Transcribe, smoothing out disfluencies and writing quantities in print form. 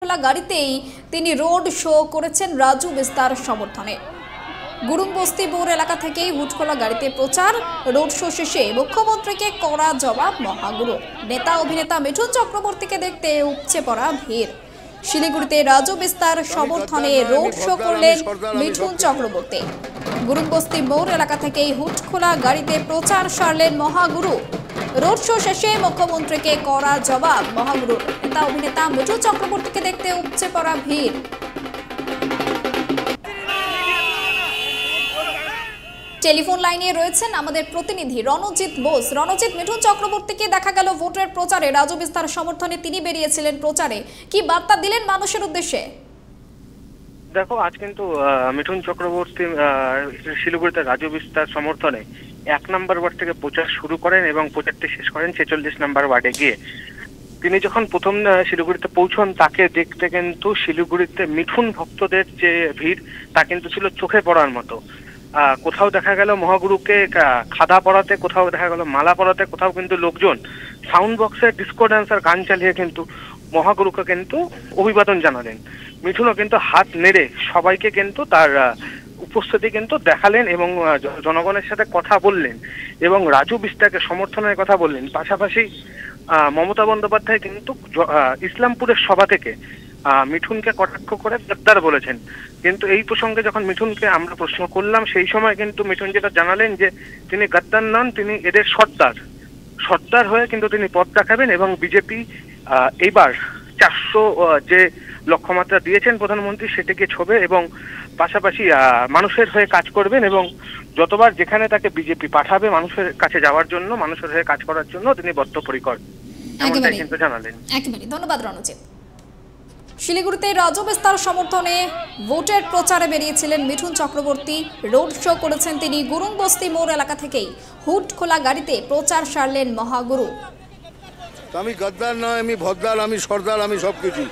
খোলা গাড়িতেই তিনি রোড শো করেছেন রাজু বিস্তার সমর্থনে। গুরুংবস্তি বোর এলাকা থেকেই হুটখোলা গাড়িতে প্রচার, রোড শো শেষে মুখ্যমন্ত্রীকে কড়া জবাব মহাগুরু। নেতা অভিনেতা মিঠুন চক্রবর্তীকে দেখতে উপচে পড়া ভিড়। শিলিগুড়িতে রাজু বিস্তার সমর্থনে রোড শো করলেন মিঠুন চক্রবর্তী। গুরুংবস্তি বোর এলাকা থেকেই হুটখোলা গাড়িতে প্রচার সারলেন মহাগুরু। রোড শো শেষে মুখ্যমন্ত্রীকে কড়া জবাব মহাগুরুর। নেতা অভিনেতা মিঠুন চক্রবর্তীকে দেখতে উপচে পড়া ভিড়। টেলিফোন লাইনে রয়েছেন আমাদের প্রতিনিধি রণজিৎ বোস। রণজিৎ, মিঠুন চক্রবর্তীকে দেখা গেল ভোটের প্রচারে, রাজু বিস্তার সমর্থনে তিনি বেরিয়েছিলেন প্রচারে, কি বার্তা দিলেন মানুষের উদ্দেশ্যে? দেখো, আজ কিন্তু মিঠুন চক্রবর্তী শিলিগুড়িতে রাজু বিস্তার সমর্থনে 1 নম্বর ওয়ার্ড থেকে প্রচার শুরু করেন এবং প্রচারটি শেষ করেন 46 নম্বর ওয়ার্ডে গিয়ে। তিনি যখন প্রথম শিলিগুড়িতে পৌঁছন, তাকে দেখতে কিন্তু শিলিগুড়িতে মিঠুন ভক্তদের যে ভিড় তা কিন্তু ছিল চোখে পড়ার মতো। কোথাও দেখা গেল মহাগুরুকে খাদা পরাতে, কোথাও দেখা গেল মালা পরাতে, কোথাও কিন্তু লোকজন সাউন্ড বক্সের ডিস্কো ড্যান্সার গান চালিয়ে কিন্তু মহাগুরুকে কিন্তু অভিবাদন জানালেন। মিঠুনও কিন্তু হাত নেড়ে সবাইকে কিন্তু তার উপস্থিতি কিন্তু দেখালেন এবং জনগণের সাথে কথা বললেন এবং রাজু বিস্তারকে সমর্থনের কথা বললেন। পাশাপাশি মমতা বন্দ্যোপাধ্যায় কিন্তু ইসলামপুরের সভা থেকে মিঠুনকে কটাক্ষ করে গদ্দার বলেছেন। কিন্তু এই প্রসঙ্গে যখন মিঠুনকে আমরা প্রশ্ন করলাম, সেই সময় কিন্তু মিঠুন যেটা জানালেন যে তিনি গদ্দার নন, তিনি এদের সর্দার হয়ে কিন্তু তিনি পথ দেখাবেন এবং বিজেপি এইবার 400 যে লক্ষ্যমাত্রা দিয়েছেন প্রধানমন্ত্রী সেটিকে ছোবে এবং পাশাপাশি মানুষের হয়ে কাজ করবেন এবং যতবার যেখানে তাকে বিজেপি পাঠাবে মানুষের কাছে যাওয়ার জন্য, মানুষের হয়ে কাজ করার জন্য তিনি বদ্ধপরিকর কিন্তু জানালেন। একেবারে ধন্যবাদ রণজিৎ। শিলিগুড়িতে রাজু বিস্তার সমর্থনে ভোটের প্রচারে বেরিয়েছিলেন মিঠুন চক্রবর্তী। রোড শো করেছেন তিনি। গুরুংবস্তি মোড় এলাকা থেকেই হুটখোলা গাড়িতে প্রচার সারলেন মহাগুরু। আমি গদ্দার নয়, আমি ভদ্দার, আমি সর্দার, আমি সবকিছু।